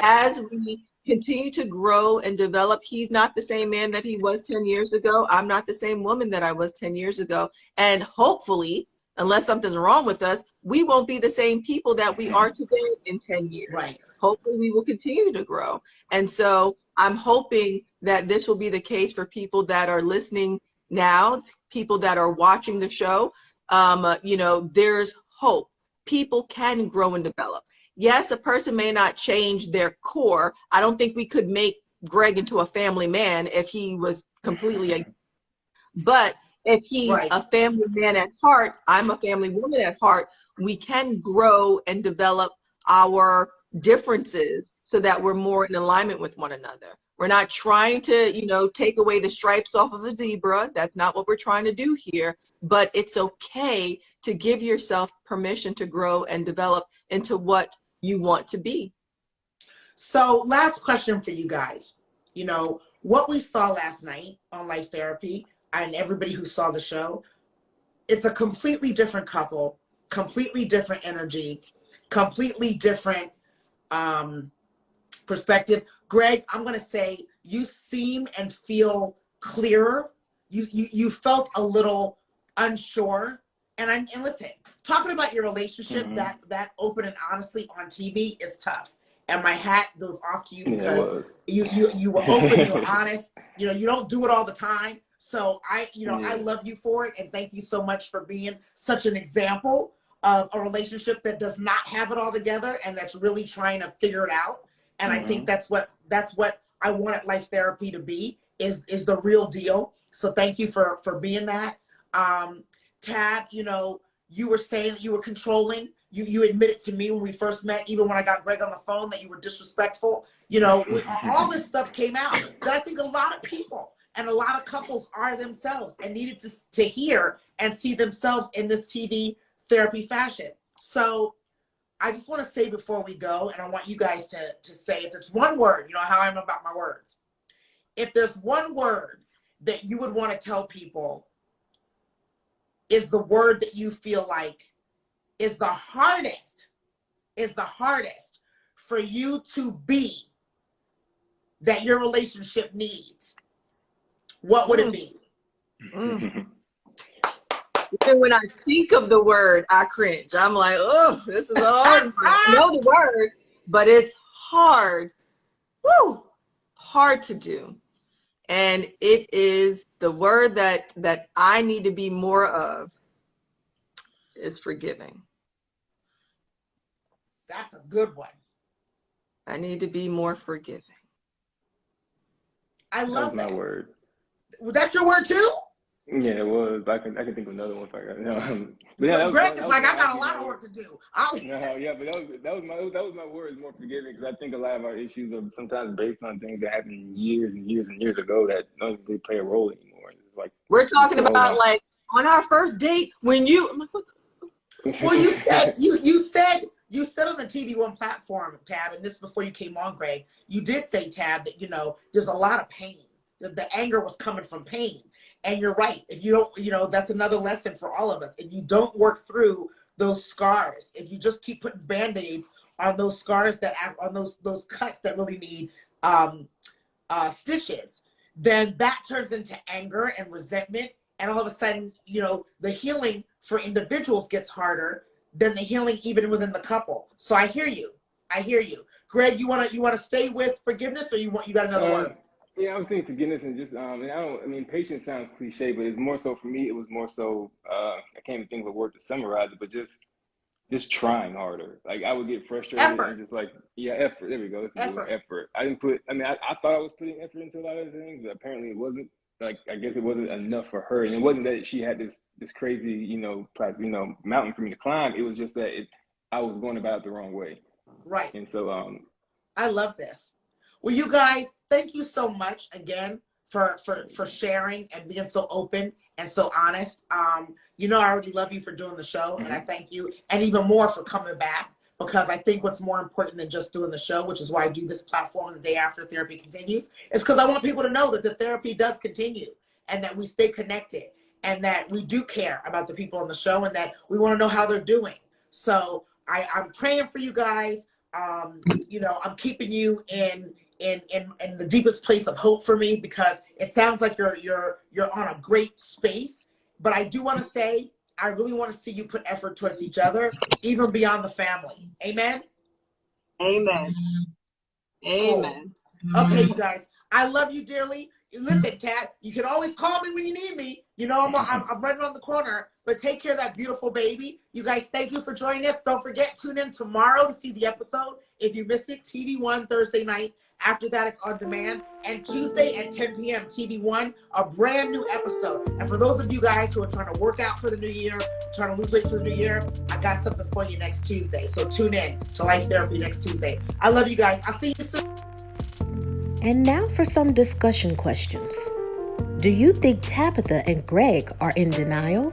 as we continue to grow and develop, he's not the same man that he was 10 years ago. I'm not the same woman that I was 10 years ago. And hopefully, unless something's wrong with us, we won't be the same people that we are today in 10 years. Hopefully we will continue to grow. And so I'm hoping that this will be the case for people that are listening now, people that are watching the show. There's hope. People can grow and develop. Yes, a person may not change their core. I don't think we could make Greg into a family man if he was completely, but if he's a family man at heart, I'm a family woman at heart, we can grow and develop our differences so that we're more in alignment with one another. We're not trying to, take away the stripes off of a zebra. That's not what we're trying to do here. But it's okay to give yourself permission to grow and develop into what you want to be. So last question for you guys. What we saw last night on Life Therapy, and everybody who saw the show, it's a completely different couple, completely different energy, completely different perspective. Greg, I'm going to say you seem and feel clearer. You felt a little unsure. And listen, talking about your relationship that open and honestly on TV is tough. And my hat goes off to you because you were open, you were honest. You don't do it all the time. So I love you for it. And thank you so much for being such an example of a relationship that does not have it all together and that's really trying to figure it out. And I think that's what I wanted Life Therapy to be, is the real deal. So thank you for being that. Tab, you were saying that you were controlling. You admitted to me when we first met, even when I got Greg on the phone, that you were disrespectful. All this stuff came out. But I think a lot of people and a lot of couples are themselves and needed to hear and see themselves in this TV therapy fashion. So I just want to say before we go, and I want you guys to say, if it's one word, how I'm about my words. If there's one word that you would want to tell people is the word that you feel like is the hardest for you to be, that your relationship needs, what would it be? Even when I think of the word, I cringe. I'm like, oh, this is a hard one. I know the word, but it's hard. Woo! Hard to do. And it is the word that I need to be more of is forgiving. That's a good one. I need to be more forgiving. I love that. My word. That's your word too? Yeah, it was. I can think of another one if I got. But Greg is like, I got a lot of work to do. But that was my word, more forgiving, because I think a lot of our issues are sometimes based on things that happened years and years and years ago that don't really play a role anymore. It's like we're talking about like on our first date when you. Well, you said you said on the TV1 platform, Tab, and this is before you came on, Greg, you did say, Tab, that, there's a lot of pain. The anger was coming from pain. And you're right. If you don't, that's another lesson for all of us. If you don't work through those scars, if you just keep putting Band-Aids on those scars on those cuts that really need stitches, then that turns into anger and resentment. And all of a sudden, the healing for individuals gets harder than the healing even within the couple. So I hear you. Greg, you wanna stay with forgiveness, or you got another word? Yeah, I was thinking forgiveness and just patience sounds cliche, but it's more so for me. It was more so I can't even think of a word to summarize it, but just trying harder. Like I would get frustrated Effort. and just effort. There we go. Effort. I didn't put. I thought I was putting effort into a lot of things, but apparently it wasn't. Like I guess it wasn't enough for her, and it wasn't that she had this crazy mountain for me to climb. It was just that I was going about it the wrong way. Right. And so I love this. Well, you guys, thank you so much again for sharing and being so open and so honest. I already love you for doing the show, and I thank you, and even more for coming back, because I think what's more important than just doing the show, which is why I do this platform the day after therapy continues, is because I want people to know that the therapy does continue, and that we stay connected, and that we do care about the people on the show, and that we want to know how they're doing. So I'm praying for you guys. I'm keeping you in the deepest place of hope for me, because it sounds like you're on a great space. But I do want to say, I really want to see you put effort towards each other, even beyond the family. Amen? Amen. Amen. Cool. Okay, you guys, I love you dearly. Listen, Kat, you can always call me when you need me. I'm right around the corner. But take care of that beautiful baby. You guys, thank you for joining us. Don't forget, tune in tomorrow to see the episode. If you missed it, TV1 Thursday night. After that, it's on demand. And Tuesday at 10 p.m., TV1, a brand new episode. And for those of you guys who are trying to work out for the new year, trying to lose weight for the new year, I got something for you next Tuesday. So tune in to Life Therapy next Tuesday. I love you guys. I'll see you soon. And now for some discussion questions. Do you think Tabitha and Greg are in denial?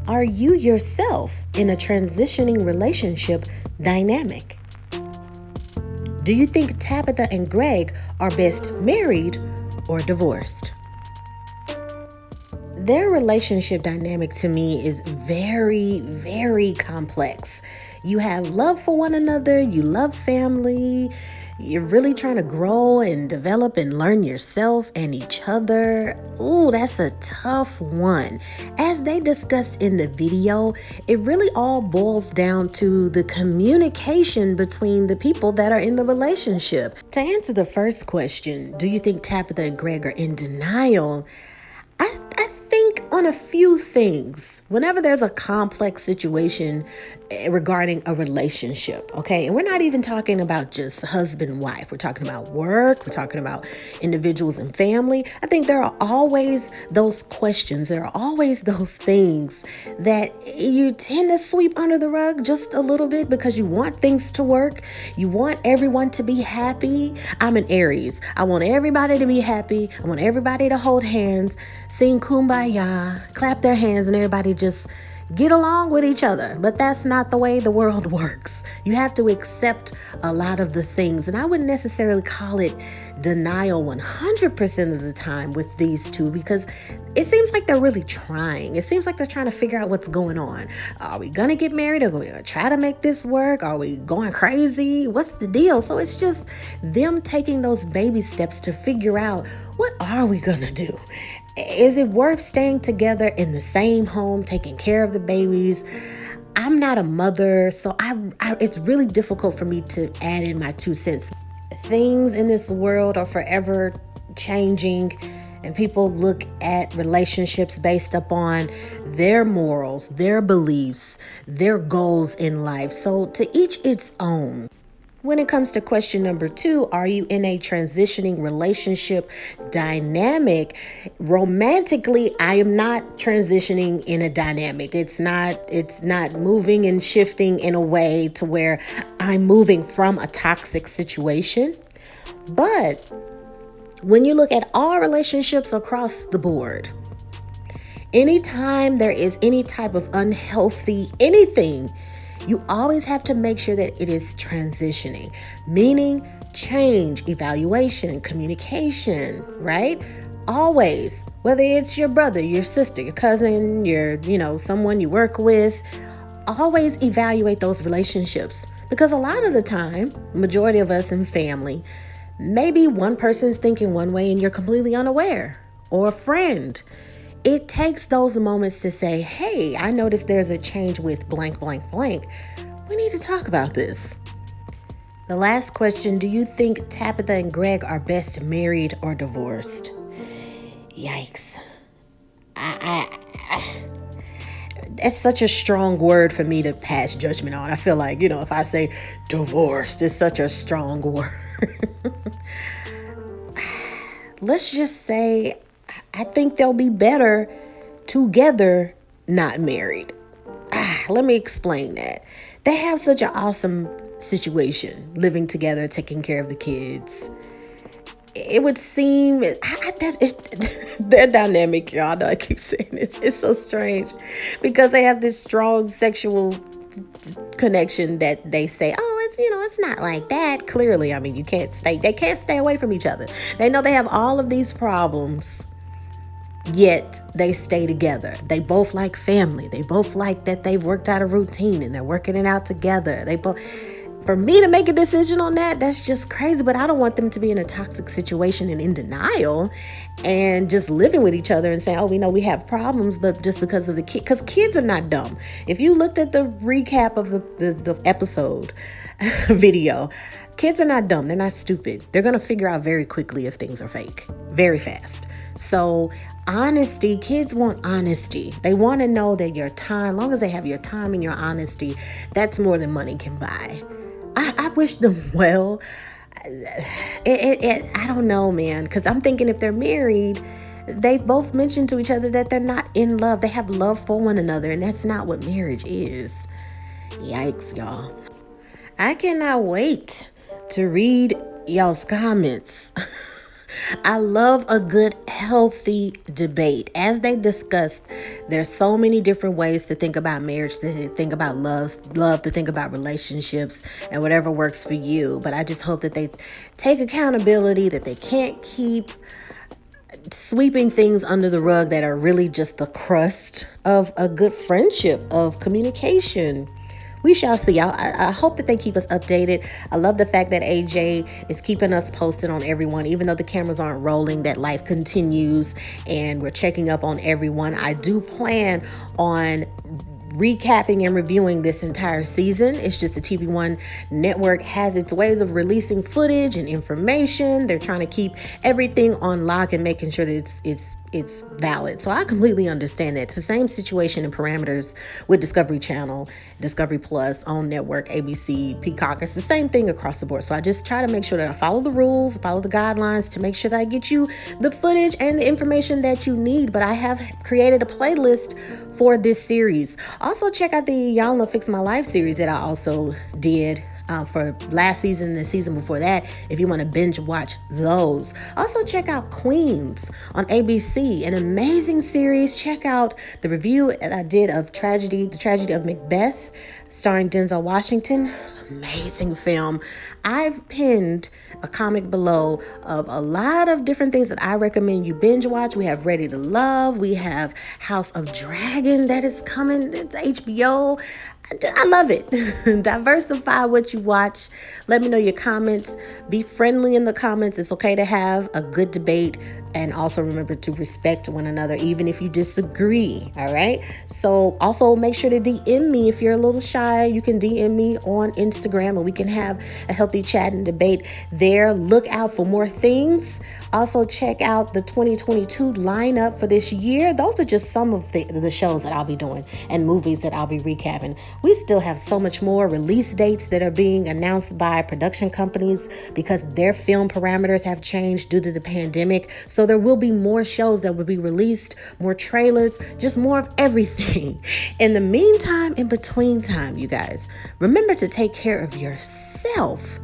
Are you yourself in a transitioning relationship dynamic? Do you think Tabitha and Greg are best married or divorced? Their relationship dynamic to me is very, very complex. You have love for one another, you love family, you're really trying to grow and develop and learn yourself and each other. Ooh, that's a tough one. As they discussed in the video, it really all boils down to the communication between the people that are in the relationship. To answer the first question, do you think Tabitha and Greg are in denial? I think on a few things. Whenever there's a complex situation regarding a relationship, okay, and we're not even talking about just husband and wife. We're talking about work. We're talking about individuals and family. I think there are always those questions. There are always those things that you tend to sweep under the rug just a little bit because you want things to work. You want everyone to be happy. I'm an Aries. I want everybody to be happy. I want everybody to hold hands, sing kumbaya, clap their hands, and everybody just get along with each other. But that's not the way the world works. You have to accept a lot of the things. And I wouldn't necessarily call it denial 100% of the time with these two, because it seems like they're really trying. It seems like they're trying to figure out what's going on. Are we going to get married? Are we going to try to make this work? Are we going crazy? What's the deal? So it's just them taking those baby steps to figure out, what are we going to do? Is it worth staying together in the same home, taking care of the babies? I'm not a mother, so it's really difficult for me to add in my 2 cents. Things in this world are forever changing, and people look at relationships based upon their morals, their beliefs, their goals in life. So to each its own. When it comes to question number 2, are you in a transitioning relationship dynamic? Romantically, I am not transitioning in a dynamic. It's not moving and shifting in a way to where I'm moving from a toxic situation. But when you look at all relationships across the board, anytime there is any type of unhealthy anything, You always have to make sure that it is transitioning, meaning change, evaluation, communication, right? Always, whether it's your brother, your sister, your cousin, someone you work with, always evaluate those relationships, because a lot of the time, majority of us in family, maybe one person's thinking one way and you're completely unaware, or a friend. It takes those moments to say, hey, I noticed there's a change with blank, blank, blank. We need to talk about this. The last question, do you think Tabitha and Greg are best married or divorced? Yikes. That's such a strong word for me to pass judgment on. I feel like, if I say divorced, it's such a strong word. Let's just say, I think they'll be better together, not married. Let me explain that. They have such an awesome situation, living together, taking care of the kids. It would seem their dynamic, y'all know I keep saying this. It's so strange because they have this strong sexual connection that they say, oh, it's not like that. Clearly, I mean, they can't stay away from each other. They know they have all of these problems, yet they stay together. They both like family. They both like that they've worked out a routine and they're working it out together. For me to make a decision on that's just crazy, but I don't want them to be in a toxic situation and in denial and just living with each other and saying, oh, we know we have problems, but just because of the kid, because kids are not dumb. If you looked at the recap of the episode video, kids are not dumb. They're not stupid. They're going to figure out very quickly if things are fake, very fast. So honesty, kids want honesty. They want to know that your time, long as they have your time and your honesty, that's more than money can buy. I wish them well. I don't know, man, because I'm thinking if they're married, they've both mentioned to each other that they're not in love. They have love for one another, and that's not what marriage is. Yikes, y'all. I cannot wait to read y'all's comments. I love a good, healthy debate. As they discussed, there's so many different ways to think about marriage, to think about love, to think about relationships, and whatever works for you. But I just hope that they take accountability, that they can't keep sweeping things under the rug that are really just the crust of a good friendship, of communication. We shall see. I hope that they keep us updated. I love the fact that AJ is keeping us posted on everyone, even though the cameras aren't rolling, that life continues and we're checking up on everyone. I do plan on recapping and reviewing this entire season. It's just the TvOne network has its ways of releasing footage and information. They're trying to keep everything on lock and making sure that it's valid. So I completely understand that. It's the same situation and parameters with Discovery Channel, Discovery Plus, OWN Network, ABC, Peacock. It's the same thing across the board. So I just try to make sure that I follow the rules, follow the guidelines to make sure that I get you the footage and the information that you need. But I have created a playlist for this series. Also check out the Y'all Know Fix My Life series that I also did for last season and the season before that, if you want to binge watch those. Also check out Queens on ABC, an amazing series. Check out the review that I did of the tragedy of Macbeth, starring Denzel Washington. Amazing film. I've pinned a comic below of a lot of different things that I recommend you binge watch. We have Ready to Love. We have House of Dragon that is coming. It's HBO. I love it. Diversify what you watch. Let me know your comments. Be friendly in the comments. It's okay to have a good debate. And also remember to respect one another, even if you disagree. All right. So also make sure to DM me. If you're a little shy, you can DM me on Instagram and we can have a healthy chat and debate there. Look out for more things. Also check out the 2022 lineup for this year. Those are just some of the shows that I'll be doing and movies that I'll be recapping. We still have so much more release dates that are being announced by production companies because their film parameters have changed due to the pandemic. So there will be more shows that will be released, more trailers, just more of everything. In the meantime, in between time, you guys, remember to take care of yourself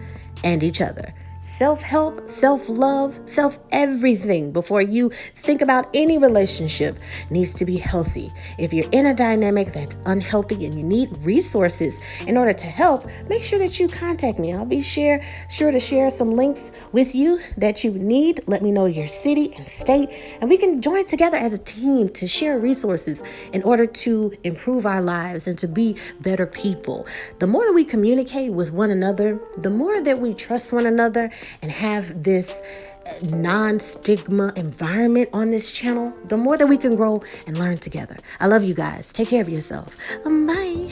and each other. Self-help, self-love, self-everything before you think about any relationship needs to be healthy. If you're in a dynamic that's unhealthy and you need resources in order to help, make sure that you contact me. I'll be sure to share some links with you that you need. Let me know your city and state, and we can join together as a team to share resources in order to improve our lives and to be better people. The more that we communicate with one another, the more that we trust one another and have this non-stigma environment on this channel, the more that we can grow and learn together. I love you guys. Take care of yourself. Bye.